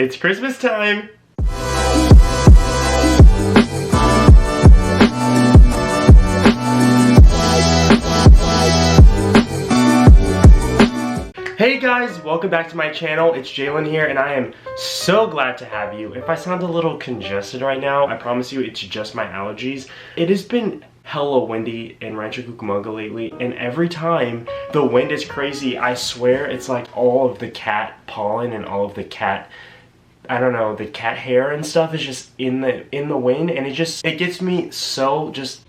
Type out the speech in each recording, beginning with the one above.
It's Christmas time! Hey guys, welcome back to my channel. It's Jalen here and I am so glad to have you. If I sound a little congested right now, I promise you it's just my allergies. It has been hella windy in Rancho Cucamonga lately, and every time the wind is crazy, I swear it's like all of the cat pollen and all of the cat, I don't know, the cat hair and stuff is just in the wind, and it gets me so just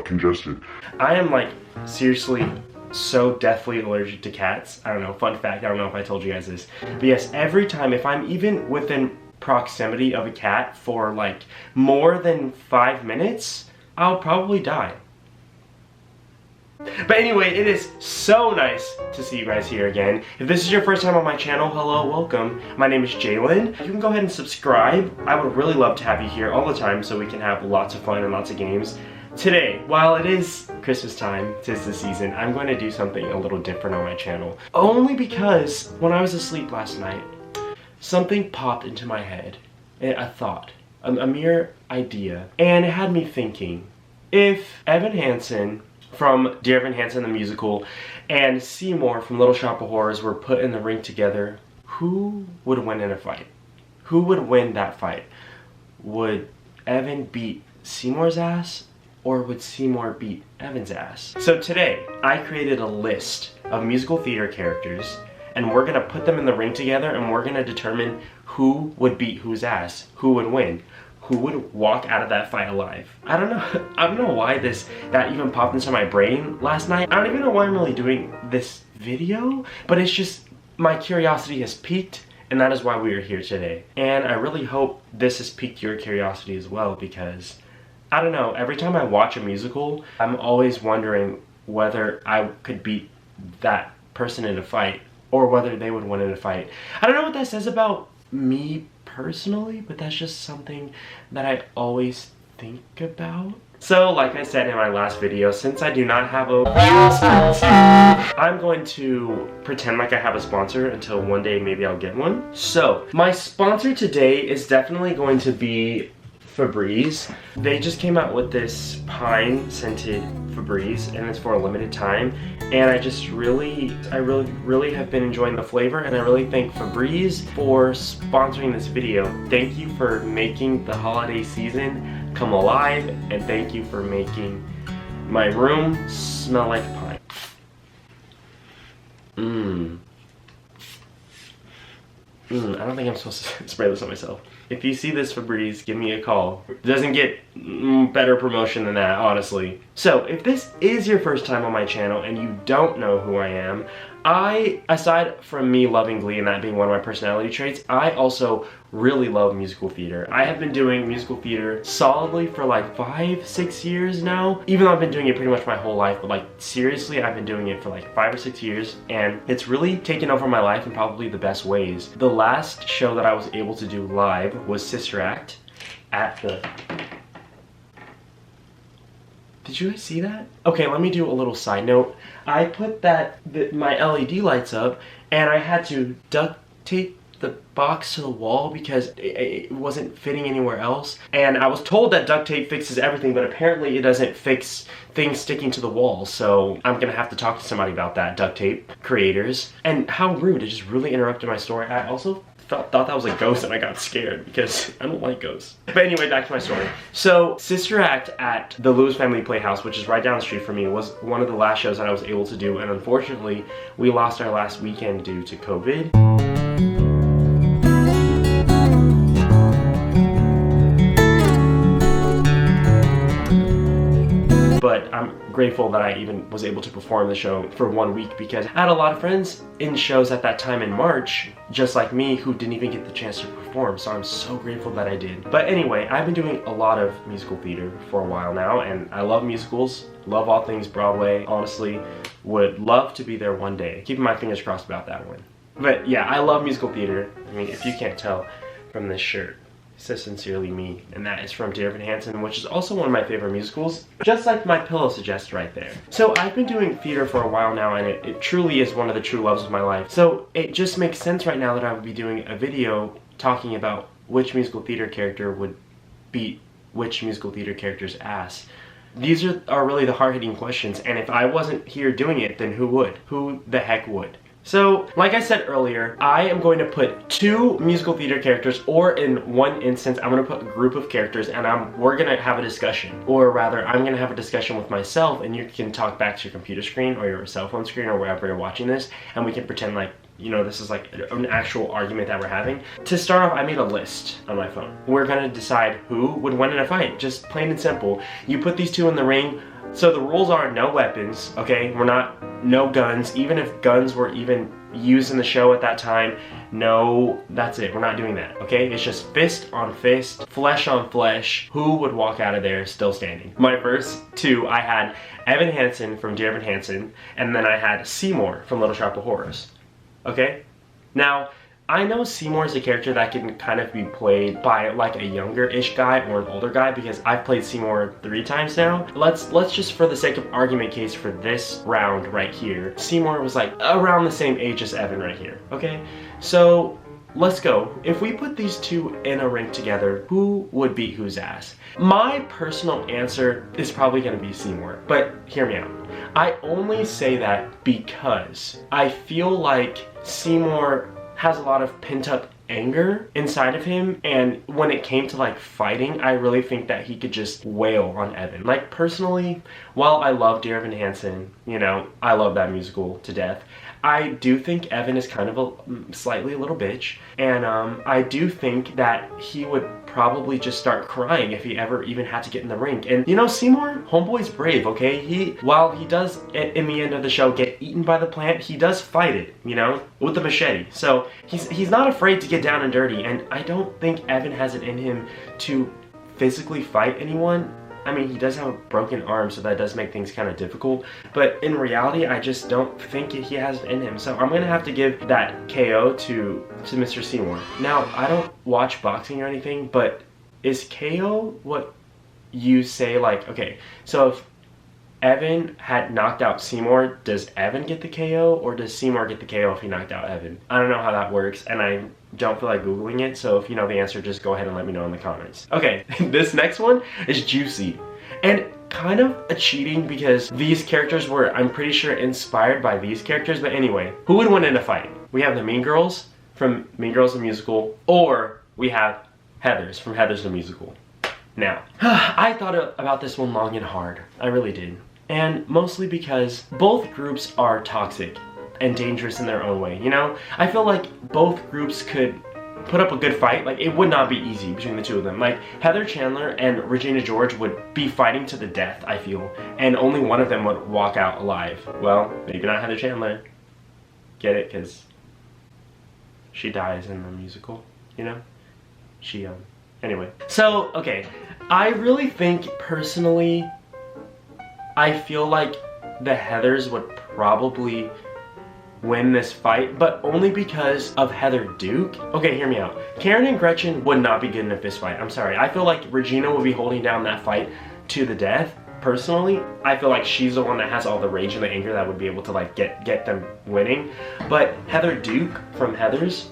congested. I am like seriously so deathly allergic to cats. I don't know, fun fact, I don't know if I told you guys this, but yes, every time if I'm even within proximity of a cat for like more than 5 minutes, I'll probably die. But anyway, it is so nice to see you guys here again. If this is your first time on my channel, hello, welcome. My name is Jalen. You can go ahead and subscribe. I would really love to have you here all the time so we can have lots of fun and lots of games. Today, while it is Christmas time, 'tis the season, I'm going to do something a little different on my channel. Only because when I was asleep last night, something popped into my head. A thought, a mere idea, and it had me thinking, if Evan Hansen from Dear Evan Hansen the Musical and Seymour from Little Shop of Horrors were put in the ring together, who would win in a fight? Who would win that fight? Would Evan beat Seymour's ass, or would Seymour beat Evan's ass? So today, I created a list of musical theater characters, and we're gonna put them in the ring together, and we're gonna determine who would beat whose ass, who would win, who would walk out of that fight alive. I don't know why that even popped into my brain last night. I don't even know why I'm really doing this video, but it's just my curiosity has piqued, and that is why we are here today. And I really hope this has piqued your curiosity as well, because I don't know, every time I watch a musical, I'm always wondering whether I could beat that person in a fight or whether they would win in a fight. I don't know what that says about me personally, but that's just something that I always think about. So, like I said in my last video, since I do not have a sponsor, I'm going to pretend like I have a sponsor until one day maybe I'll get one. So, my sponsor today is definitely going to be Febreze. They just came out with this pine scented Febreze, and it's for a limited time, and I really have been enjoying the flavor, and I really thank Febreze for sponsoring this video. Thank you for making the holiday season come alive, and thank you for making my room smell like pine. I don't think I'm supposed to spray this on myself. If you see this Febreze, give me a call. It doesn't get better promotion than that, honestly. So, if this is your first time on my channel and you don't know who I am, aside from me loving Glee and that being one of my personality traits, I also really love musical theater. I have been doing musical theater solidly for like 5-6 years now. Even though I've been doing it pretty much my whole life, but like seriously, I've been doing it for like 5 or 6 years, and it's really taken over my life in probably the best ways. The last show that I was able to do live was Sister Act at the... Did you guys see that? Okay, let me do a little side note. I put my LED lights up, and I had to duct tape the box to the wall because it wasn't fitting anywhere else. And I was told that duct tape fixes everything, but apparently it doesn't fix things sticking to the wall. So I'm gonna have to talk to somebody about that, duct tape creators. And how rude, it just really interrupted my story. I also thought that was a ghost and I got scared because I don't like ghosts. But anyway, back to my story. So, Sister Act at the Lewis Family Playhouse, which is right down the street from me, was one of the last shows that I was able to do, and unfortunately, we lost our last weekend due to COVID. But I'm grateful that I even was able to perform the show for 1 week, because I had a lot of friends in shows at that time in March, just like me, who didn't even get the chance to perform, so I'm so grateful that I did. But anyway, I've been doing a lot of musical theater for a while now, and I love musicals, love all things Broadway, honestly, would love to be there one day. Keeping my fingers crossed about that one. But yeah, I love musical theater. I mean, if you can't tell from this shirt. It says Sincerely Me, and that is from Dear Evan Hansen, which is also one of my favorite musicals, just like my pillow suggests right there. So I've been doing theater for a while now, and it truly is one of the true loves of my life. So it just makes sense right now that I would be doing a video talking about which musical theater character would beat which musical theater character's ass. These are really the hard-hitting questions, and if I wasn't here doing it, then who would? Who the heck would? So, like I said earlier, I am going to put 2 musical theater characters, or in one instance, I'm going to put a group of characters, and we're going to have a discussion. Or rather, I'm going to have a discussion with myself, and you can talk back to your computer screen, or your cell phone screen, or wherever you're watching this, and we can pretend like, you know, this is like an actual argument that we're having. To start off, I made a list on my phone. We're going to decide who would win in a fight, just plain and simple. You put these 2 in the ring. So the rules are no weapons, okay? No guns, even if guns were even used in the show at that time. No, that's it, we're not doing that, okay? It's just fist on fist, flesh on flesh. Who would walk out of there still standing? My first 2, I had Evan Hansen from Dear Evan Hansen, and then I had Seymour from Little Shop of Horrors, okay? Now, I know Seymour is a character that can kind of be played by like a younger-ish guy or an older guy, because I've played Seymour 3 times now. Let's just, for the sake of argument case for this round right here, Seymour was like around the same age as Evan right here, okay? So let's go. If we put these 2 in a ring together, who would beat whose ass? My personal answer is probably gonna be Seymour, but hear me out. I only say that because I feel like Seymour has a lot of pent-up anger inside of him, and when it came to like fighting, I really think that he could just wail on Evan. Like personally, while I love Dear Evan Hansen, you know, I love that musical to death, I do think Evan is kind of slightly a little bitch, and I do think that he would probably just start crying if he ever even had to get in the ring. And you know, Seymour, homeboy's brave, okay? While he does, in the end of the show, get eaten by the plant, he does fight it, you know, with the machete. So he's not afraid to get down and dirty, and I don't think Evan has it in him to physically fight anyone. I mean, he does have a broken arm, so that does make things kind of difficult, but in reality, I just don't think he has it in him. So I'm gonna have to give that KO to Mr. Seymour. Now, I don't watch boxing or anything, but is KO what you say, like, okay, so if Evan had knocked out Seymour, does Evan get the KO, or does Seymour get the KO if he knocked out Evan? I don't know how that works, and I don't feel like Googling it, so if you know the answer, just go ahead and let me know in the comments. Okay, this next one is juicy, and kind of a cheating because these characters were, I'm pretty sure, inspired by these characters, but anyway, who would win in a fight? We have the Mean Girls from Mean Girls the Musical, or we have Heathers from Heathers the Musical. Now, I thought about this one long and hard, I really did, and mostly because both groups are toxic and dangerous in their own way, you know? I feel like both groups could put up a good fight. Like, it would not be easy between the 2 of them. Like, Heather Chandler and Regina George would be fighting to the death, I feel, and only one of them would walk out alive. Well, maybe not Heather Chandler. Get it? Because she dies in the musical, you know? Anyway. So, okay, I really think, personally, I feel like the Heathers would probably win this fight, but only because of Heather Duke. Okay, hear me out. Karen and Gretchen would not be good in a fist fight. I'm sorry. I feel like Regina would be holding down that fight to the death. Personally, I feel like she's the one that has all the rage and the anger that would be able to like get them winning. But Heather Duke from Heathers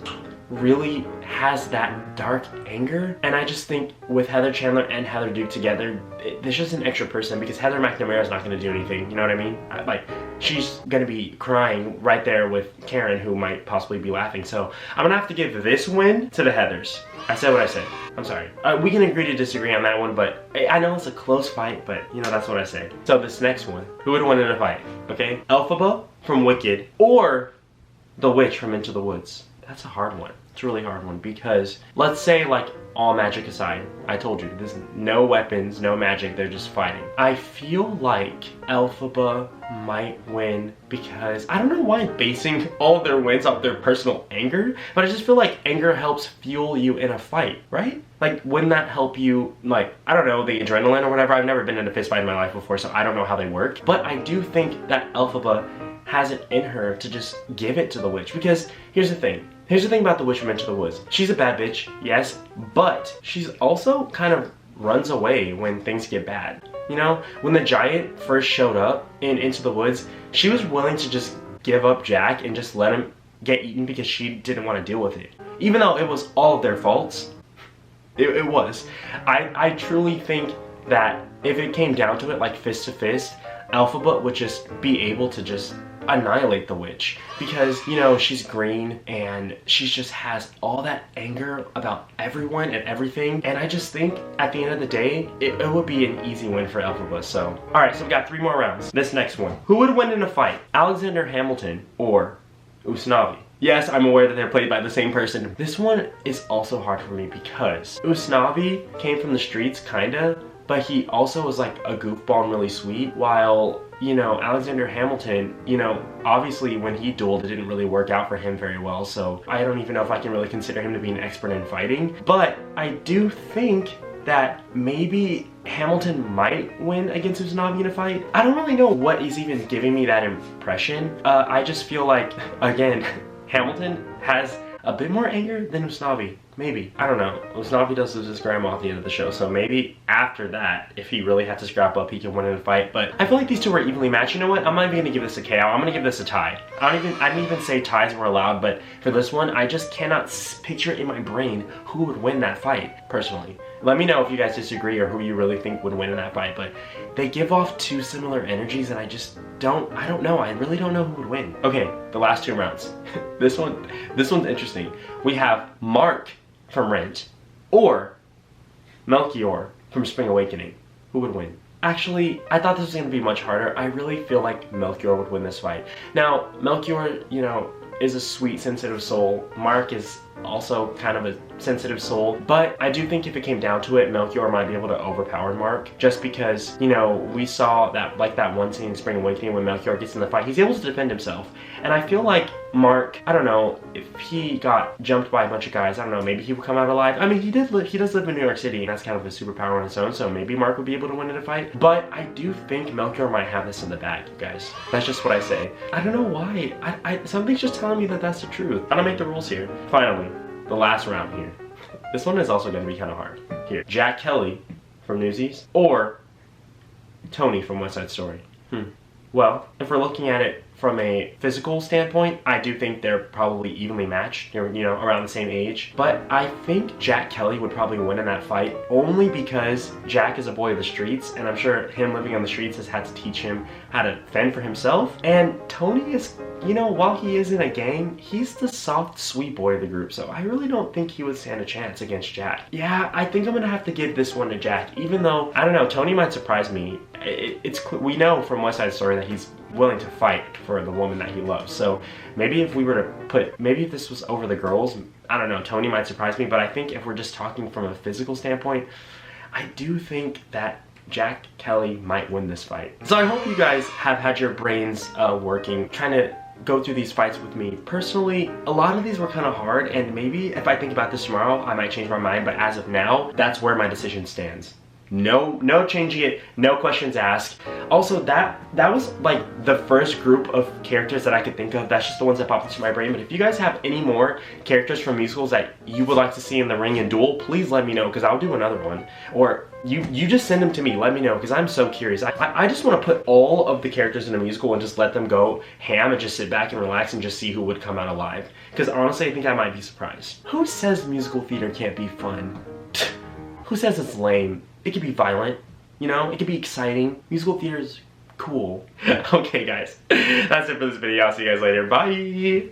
really has that dark anger, and I just think with Heather Chandler and Heather Duke together, there's just an extra person, because Heather McNamara is not going to do anything, you know what I mean? Like, she's going to be crying right there with Karen, who might possibly be laughing. So I'm going to have to give this win to the Heathers. I said what I said. I'm sorry. We can agree to disagree on that one, but I know it's a close fight, but you know, that's what I say. So this next one, who would win in a fight, okay? Elphaba from Wicked, or the witch from Into the Woods? That's a hard one. It's a really hard one, because let's say, like, all magic aside, I told you, there's no weapons, no magic, they're just fighting. I feel like Elphaba might win because, I don't know why I'm basing all of their wins off their personal anger, but I just feel like anger helps fuel you in a fight, right? Like, wouldn't that help you, like, I don't know, the adrenaline or whatever? I've never been in a fist fight in my life before, so I don't know how they work, but I do think that Elphaba has it in her to just give it to the witch, because here's the thing. Here's the thing about the witch from Into the Woods. She's a bad bitch, yes, but she's also kind of runs away when things get bad. You know, when the giant first showed up in Into the Woods, she was willing to just give up Jack and just let him get eaten because she didn't want to deal with it. Even though it was all of their faults, it was. I truly think that if it came down to it, like fist to fist, Elphaba would just be able to just annihilate the witch, because you know she's green and she just has all that anger about everyone and everything, and I just think at the end of the day it would be an easy win for Elphaba. So alright, so we got 3 more rounds. This next one, who would win in a fight, Alexander Hamilton or Usnavi? Yes, I'm aware that they're played by the same person. This one is also hard for me because Usnavi came from the streets kinda, but he also was like a goofball and really sweet, while, you know, Alexander Hamilton, you know, obviously when he dueled it didn't really work out for him very well, so I don't even know if I can really consider him to be an expert in fighting. But I do think that maybe Hamilton might win against Usnavi in a fight. I don't really know what is even giving me that impression. I just feel like, again, Hamilton has a bit more anger than Usnavi. Maybe. I don't know. Usnavi does lose his grandma at the end of the show, so maybe after that, if he really had to scrap up, he can win in a fight. But I feel like these two are evenly matched. You know what? I'm not even gonna give this a KO. I'm gonna give this a tie. I didn't even say ties were allowed, but for this one, I just cannot picture in my brain who would win that fight, personally. Let me know if you guys disagree or who you really think would win in that fight, but they give off 2 similar energies and I don't know. I really don't know who would win. Okay, the last 2 rounds. This one's interesting. We have Mark from Rent or Melchior from Spring Awakening. Who would win? Actually, I thought this was going to be much harder. I really feel like Melchior would win this fight. Now, Melchior, you know, is a sweet, sensitive soul. Mark is also kind of a sensitive soul, but I do think if it came down to it, Melchior might be able to overpower Mark, just because, you know, we saw that, like that one scene in Spring Awakening when Melchior gets in the fight, he's able to defend himself, and I feel like Mark, I don't know, if he got jumped by a bunch of guys, I don't know, maybe he would come out alive. I mean, he does live in New York City, and that's kind of a superpower on its own, so maybe Mark would be able to win in a fight, but I do think Melchior might have this in the bag, you guys. That's just what I say. I don't know why. Something's just telling me that that's the truth. I don't make the rules here. Finally, the last round here. This one is also going to be kind of hard. Here, Jack Kelly from Newsies or Tony from West Side Story. Well, if we're looking at it from a physical standpoint, I do think they're probably evenly matched. They're, you know, around the same age. But I think Jack Kelly would probably win in that fight only because Jack is a boy of the streets, and I'm sure him living on the streets has had to teach him how to fend for himself. And Tony is, you know, while he is in a gang, he's the soft, sweet boy of the group. So I really don't think he would stand a chance against Jack. Yeah, I think I'm gonna have to give this one to Jack, even though, I don't know, Tony might surprise me. We know from West Side Story that he's willing to fight for the woman that he loves. So maybe if we were to maybe if this was over the girls, I don't know, Tony might surprise me, but I think if we're just talking from a physical standpoint, I do think that Jack Kelly might win this fight. So I hope you guys have had your brains working, trying to go through these fights with me. Personally, a lot of these were kind of hard, and maybe if I think about this tomorrow, I might change my mind, but as of now, that's where my decision stands. No changing it, no questions asked. Also, that was like the first group of characters that I could think of. That's just the ones that popped into my brain. But if you guys have any more characters from musicals that you would like to see in the ring and duel, please let me know, because I'll do another one. Or you just send them to me, let me know, because I'm so curious. I just want to put all of the characters in a musical and just let them go ham and just sit back and relax and just see who would come out alive. Because honestly, I think I might be surprised. Who says musical theater can't be fun? Who says it's lame? It could be violent, you know? It could be exciting. Musical theater is cool. Okay, guys. That's it for this video. I'll see you guys later. Bye!